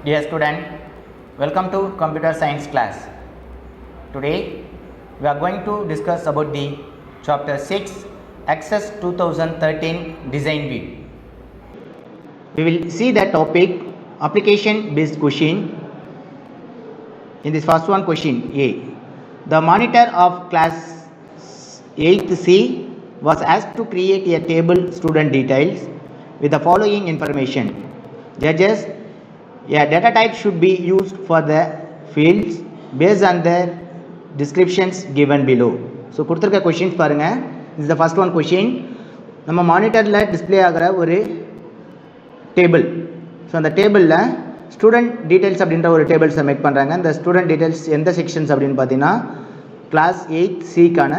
Dear student, welcome to computer science class. Today we are going to discuss about the chapter 6 Access 2013 Design View. We will see the topic application based question. In this first one, question A. The monitor of class 8th C was asked to create a table student details with the following information. Judges, a data type should be used for the fields based on the descriptions given below. So கொடுத்திருக்க questions பாருங்க. This is the first one question. நம்ம மானிட்டர்ல display ஆகிற ஒரு table. So அந்த டேபிளில் student details அப்படின்ற ஒரு டேபிள்ஸை make பண்ணுறாங்க. இந்த ஸ்டூடெண்ட் டீட்டெயில்ஸ் எந்த செக்ஷன்ஸ் அப்படின்னு பார்த்தீங்கன்னா கிளாஸ் 8C-க்கான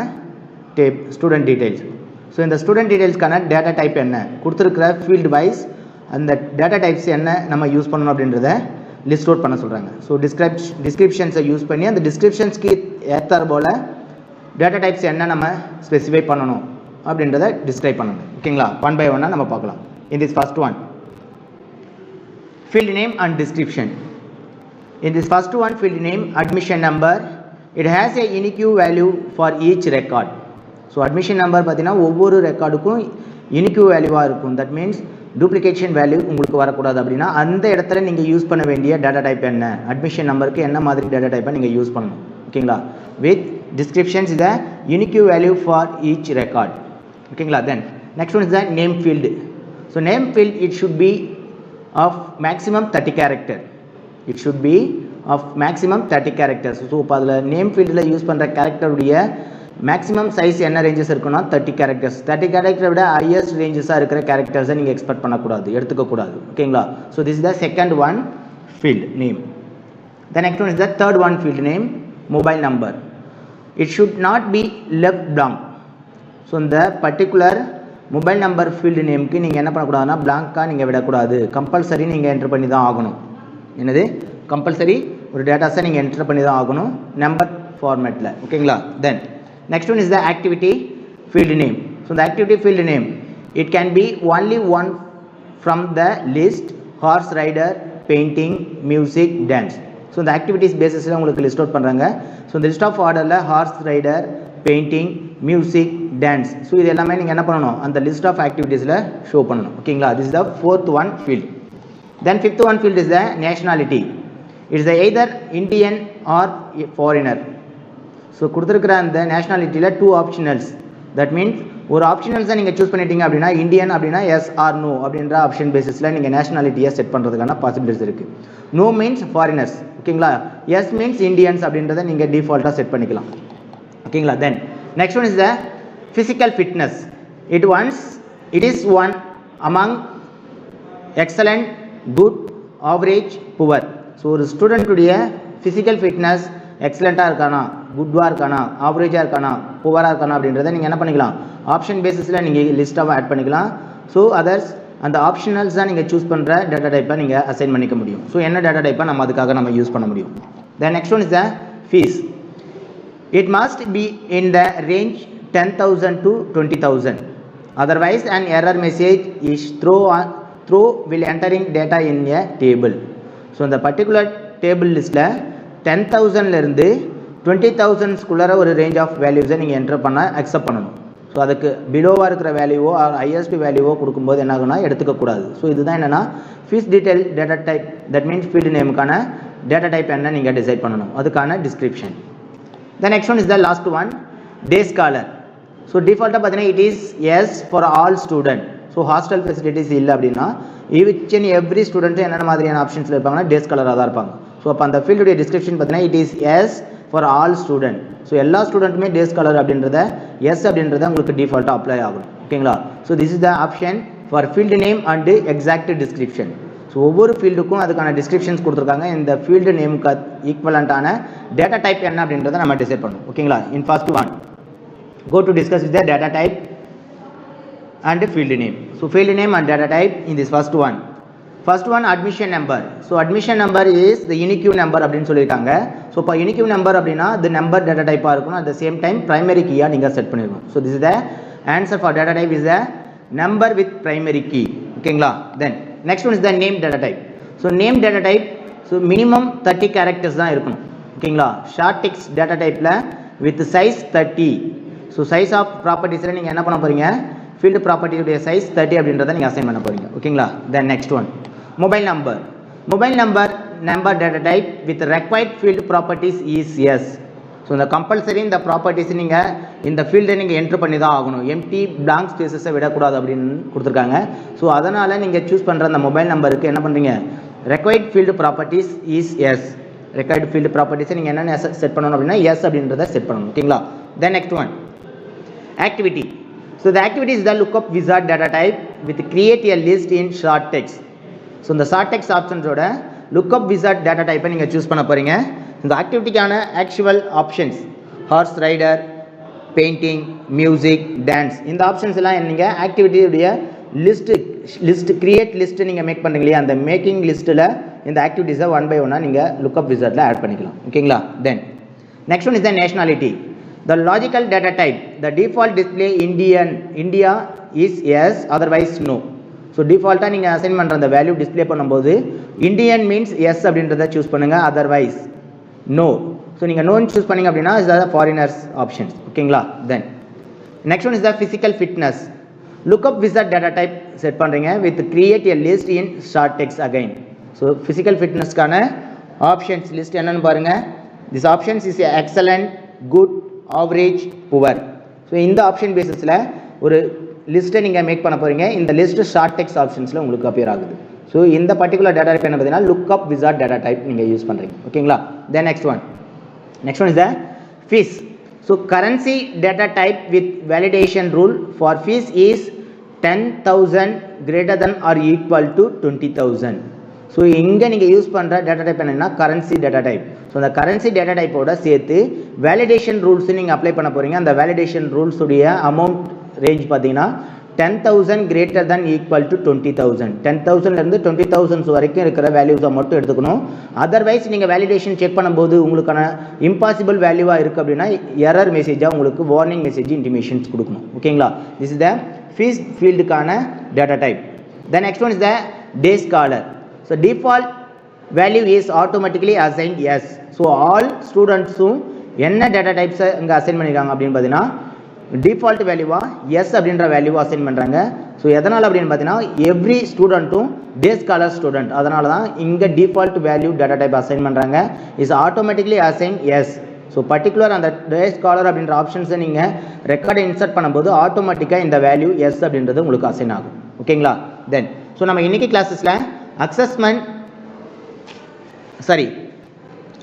ஸ்டூடெண்ட் டீட்டெயில்ஸ். ஸோ இந்த ஸ்டூடெண்ட் டீட்டெயில்ஸ்க்கான டேட்டா டைப் என்ன, கொடுத்துருக்கிற ஃபீல்டு வைஸ் அந்த டேட்டா டைப்ஸ் என்ன நம்ம யூஸ் பண்ணணும் அப்படின்றத லிஸ்ட் அவுட் பண்ண சொல்கிறாங்க. ஸோ டிஸ்கிரிப்ஷன்ஸை யூஸ் பண்ணி அந்த டிஸ்கிரிப்ஷன்ஸ்க்கு ஏற்றார் போல் டேட்டா டைப்ஸ் என்ன நம்ம ஸ்பெசிஃபை பண்ணணும் அப்படின்றத டிஸ்கிரைப் பண்ணணும். ஓகேங்களா, ஒன் பை ஒன்னாக நம்ம பார்க்கலாம். In this first one, field name and description. In this first one, field name, admission number, it has a unique value for each record. So admission number பார்த்தீங்கன்னா ஒவ்வொரு ரெக்கார்டுக்கும் unique வேல்யூவாக இருக்கும். That means duplication value உங்களுக்கு வரக்கூடாது. அப்படின்னா அந்த இடத்துல நீங்கள் யூஸ் பண்ண வேண்டிய டேட்டா டைப் என்ன, அட்மிஷன் நம்பருக்கு என்ன மாதிரி டேட்டா டைப்பை நீங்கள் யூஸ் பண்ணணும். ஓகேங்களா, with descriptions is the unique value for each record. ஓகேங்களா, then next one is the name field. So name field it should be of maximum 30 character. It should be of maximum 30 characters. So இப்போ அதில் name ஃபீல்டில் use பண்ணுற கேரக்டருடைய maximum size என்ன ranges இருக்குன்னா 30 characters. 30 கேரக்டரை விட highest ரேஞ்சஸாக இருக்கிற கேரக்டர்ஸை நீங்கள் எக்ஸ்பெக்ட் பண்ணக்கூடாது, எடுத்துக்கக்கூடாது. ஓகேங்களா, so this is the second one, field name. The next one is the third one, field name, mobile number. It should not be left blank. So இந்த பர்டிகுலர் மொபைல் நம்பர் ஃபீல்டு நேமுக்கு நீங்கள் என்ன பண்ணக்கூடாதுன்னா பிளாங்காக நீங்கள் விடக்கூடாது. Compulsory நீங்கள் enter பண்ணி தான் ஆகணும். என்னது, கம்பல்சரி ஒரு டேட்டாஸை நீங்கள் என்ட்ரு பண்ணி தான் ஆகணும் நம்பர் ஃபார்மேட்டில். ஓகேங்களா, then next one is the activity field name. So இந்த activity field name it can be only one from the list, horse rider, painting, music, dance. So இந்த ஆக்டிவிட்டிஸ் பேசிஸில் உங்களுக்கு லிஸ்ட் அவுட் பண்ணுறாங்க. ஸோ இந்த list of ஆர்டரில் horse rider, painting, music, dance. So இது எல்லாமே நீங்கள் என்ன பண்ணணும், அந்த லிஸ்ட் ஆஃப் ஆக்டிவிட்டீஸில் ஷோ பண்ணணும். ஓகேங்களா, this is the fourth one, field. Then fifth one field is the nationality. It's the either Indian or foreigner. So கொடுத்துருக்கிற அந்த நேஷனாலிட்டியில் 2 ஆப்ஷனல்ஸ். தட் மீன்ஸ் ஒரு ஆப்ஷனல்ஸை நீங்கள் சூஸ் பண்ணிட்டீங்க அப்படின்னா இந்தியன் அப்படின்னா எஸ் ஆர் நோ அப்படின்ற ஆப்ஷன் பேசிஸில் நீங்கள் நேஷனாலிட்டியை செட் பண்ணுறதுக்கான பாசிபிலிட்டிஸ் இருக்குது. No means foreigners. ஓகேங்களா, எஸ் மீன்ஸ் இந்தியன்ஸ் அப்படின்றத நீங்கள் டிஃபால்ட்டாக செட் பண்ணிக்கலாம். ஓகேங்களா, then next one is the physical fitness. It is one among excellent, good, average, poor. So ஒரு ஸ்டூடெண்ட்டுடைய ஃபிசிக்கல் ஃபிட்னஸ் எக்ஸலண்ட்டாக இருக்கானா, குட்வாக இருக்கானா, ஆவரேஜாக இருக்கானா, புவராக இருக்கானா அப்படின்றத நீங்கள் என்ன பண்ணிக்கலாம், ஆப்ஷன் பேசிஸில் நீங்கள் லிஸ்ட்டாக ஆட் பண்ணிக்கலாம். ஸோ அதர்ஸ் அந்த ஆப்ஷனல்ஸ் தான் நீங்கள் சூஸ் பண்ணுற டேட்டா டைப்பை நீங்கள் அசைன் பண்ணிக்க முடியும். ஸோ என்ன டேட்டா டைப்பை நம்ம அதுக்காக நம்ம யூஸ் பண்ண முடியும். The next one is the fees. It must be in the range 10,000 to 20,000. Otherwise, an error message is throw will entering data in a table. So, இந்த particular table listல 10,000 இருந்து 20,000 ஒரு range of வேல்யூஸை நீங்கள் enter பண்ண accept பண்ணணும். So அதுக்கு பிலோவாக இருக்கிற வேல்யூவோ highest வேல்யூவோ கொடுக்கும்போது என்ன ஆகுனா எடுத்துக்கக்கூடாது. ஸோ இதுதான் என்னென்னா fees detail data type. That means field நேமுக்கான டேட்டா டைப் என்ன நீங்கள் டிசைட் பண்ணணும், அதுக்கான description. The next one is the last one, day scholar. So default பார்த்தீங்கன்னா it is yes for all student. So hostel facilities இல்லை அப்படின்னா each and every student என்னென்ன மாதிரியான ஆப்ஷன்ஸில் இருப்பாங்கன்னா டே ஸ்காலராக தான் இருப்பாங்க. ஸோ அப்போ அந்த ஃபீல்டுடைய டிஸ்கிரிப்ஷன் பார்த்தீங்கன்னா it is yes for all student. So எல்லா ஸ்டூடெண்ட்டுமே டே ஸ்காலர் அப்படின்றத எஸ் அப்படின்றத உங்களுக்கு டிஃபால்ட்டாக அப்ளை ஆகும். ஓகேங்களா, so this is the option for field name and exact description. So ஒவ்வொரு ஃபீல்டுக்கும் அதுக்கான டிஸ்கிரிப்ஷன்ஸ் கொடுத்துருக்காங்க. இந்த ஃபீல்டு நேமுக்கு ஈக்குவலண்ட்டான டேட்டா டைப் என்ன அப்படின்றத நம்ம டிசைட் பண்ணணும். ஓகேங்களா, in first one go to discuss with the data type and field name. So field name and data type in this first one admission number. So admission number is the unique number அப்படின்னு சொல்லியிருக்காங்க. So இப்போ unique number அப்படின்னா the number data type இருக்கணும். at the same time primary key-ஆ நீங்கள் set பண்ணிடணும். So this is the answer for data type is the number with primary key. ஓகேங்களா, then next one is the name data type. So name data type so minimum 30 characters தான் இருக்கணும். ஓகேங்களா? Short text data டைப்பில் with size 30. So size of ப்ராப்பர்ட்டிஸில் நீங்கள் என்ன பண்ண போகிறீங்க, ஃபீல்டு ப்ராப்பர்ட்டியுடைய சைஸ் 30 அப்படின்றத நீங்கள் அசைன் பண்ண போகிறீங்க. ஓகேங்களா? Then next one mobile number. Mobile number data type with required field properties is yes. So இந்த கம்பல்சரி இந்த ப்ராப்பர்ட்டிஸ் நீங்கள் இந்த ஃபீல்டை நீங்கள் என்ட்ரு பண்ணி தான் ஆகணும். எம்டி பிளாங்க் ஸ்பேசஸை விடக்கூடாது அப்படின்னு கொடுத்துருக்காங்க. ஸோ அதனால் நீங்கள் சூஸ் பண்ணுற அந்த மொபைல் நம்பருக்கு என்ன பண்ணுறீங்க, required field properties is yes. Required field ப்ராப்பர்ட்டிஸை நீங்கள் என்னென்ன செட் பண்ணணும் அப்படின்னா எஸ் அப்படின்றத செட் பண்ணணும். ஓகேங்களா? Then next one activity. So the activity is the lookup wizard data type with create a list in short text. So இந்த short text ஆப்ஷன்ஸோட லுக்அப் விசார்ட் டேட்டா டைப்பை நீங்கள் சூஸ் பண்ண போகிறீங்க. இந்த ஆக்டிவிட்டிக்கான actual options horse rider, painting, music, dance, இந்த options எல்லாம் நீங்கள் ஆக்டிவிட்டியுடைய லிஸ்ட் கிரியேட் லிஸ்ட்டு நீங்கள் மேக் பண்ணுறீங்க இல்லையா, அந்த மேக்கிங் லிஸ்ட்டில் இந்த ஆக்டிவிட்டீஸை ஒன் பை ஒன்னாக நீங்கள் லுக்அப் விசார்ட்டில் ஆட் பண்ணிக்கலாம். ஓகேங்களா? Then next one is the nationality. The logical data type, the default display India is yes, otherwise no. So defaultா நீங்கள் அசைன் பண்ணுற அந்த வேல்யூ டிஸ்பிளே பண்ணும்போது இந்தியன் மீன்ஸ் எஸ் அப்படின்றத சூஸ் பண்ணுங்கள், அதர்வைஸ் நோ. ஸோ நீங்கள் நோன்னு சூஸ் பண்ணிங்க அப்படின்னா இஸ் த ஃபாரினர்ஸ் ஆப்ஷன்ஸ். ஓகேங்களா? Then next one is the physical fitness. Lookup wizard data type set பண்ணுறீங்க with create a list in short text again. So physical ஃபிட்னஸ்க்கான options list என்னென்னு பாருங்கள். This options is excellent, good, average, poor. So இந்த option பேசிஸில் ஒரு லிஸ்ட்டை நீங்கள் make பண்ண போகிறீங்க. இந்த லிஸ்ட்டு ஷார்ட் டெக்ஸ்ட் ஆப்ஷன்ஸில் உங்களுக்கு அப்பியர் ஆகுது. ஸோ இந்த பர்டிகுலர் டேட்டா டைப் என்ன பார்த்தீங்கன்னா லுக்அப் விசார்ட் டேட்டா டைப் நீங்கள் யூஸ் பண்ணுறீங்க. ஓகேங்களா? Then next one is the fees. So currency data type with validation rule for fees is 10,000 greater than or equal to 20,000. So இங்கே நீங்கள் use பண்ணுற data type என்னென்னா currency data type. So அந்த currency data டைப்போட சேர்த்து validation rules நீங்கள் apply பண்ண போகிறீங்க. அந்த வேலிடேஷன் ரூல்ஸுடைய அமௌண்ட் ரேஞ்ச் பார்த்தீங்கன்னா 10,000 greater than equal to 20,000. 10,000லேருந்து 20,000 வரைக்கும் இருக்கிற வேல்யூஸை மட்டும் எடுத்துக்கணும். அதர்வைஸ் நீங்கள் வேலிடேஷன் செக் பண்ணும்போது உங்களுக்கான இம்பாசிபிள் வேல்யூவாக இருக்குது அப்படின்னா எரர் மெசேஜாக உங்களுக்கு வார்னிங் மெசேஜ் இன்டிமேஷன்ஸ் கொடுக்கணும். ஓகேங்களா? திஸ் இஸ் த ஃபீஸ் ஃபீல்டுக்கான data type. Then next one is the day scholar. So default value is automatically assigned yes. So all students-உம் என்ன டேட்டா டைப்ஸை இங்கே அசைன் பண்ணியிருக்காங்க அப்படின்னு பார்த்தீங்கன்னா டிஃபால்ட் வேல்யூவாக எஸ் அப்படின்ற வேல்யூவாக அசைன் பண்ணுறாங்க. ஸோ எதனால் அப்படின்னு பார்த்தீங்கன்னா எவ்ரி ஸ்டூடெண்ட்டும் டே ஸ்காலர் ஸ்டூடெண்ட், அதனால தான் இங்கே default value data type assign பண்ணுறாங்க. Is automatically assign yes. So particular அந்த டே ஸ்காலர் அப்படின்ற ஆப்ஷன்ஸை நீங்கள் ரெக்கார்டை இன்சர்ட் பண்ணும்போது ஆட்டோமேட்டிக்காக இந்த வேல்யூ எஸ் அப்படின்றது உங்களுக்கு அசைன் ஆகும். ஓகேங்களா? தென் ஸோ நம்ம இன்றைக்கி கிளாஸஸில்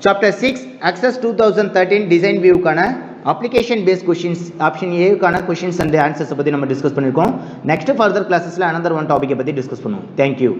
சாப்டர் 6 அக்சஸ் 2013 டிசைன் வியூக்கான அப்ளிகேஷன் பேஸ் கொஷின்ஸ் ஆப்ஷன் ஏக்கான கொஷின்ஸ் அண்ட் ஆன்சர்ஸை பற்றி நம்ம டிஸ்கஸ் பண்ணியிருக்கோம். நெக்ஸ்ட் ஃபர்தர் கிளாஸஸில் அனதர் ஒன் டாப்பிக்கை பற்றி டிஸ்கஸ் பண்ணுவோம். தேங்க்யூ.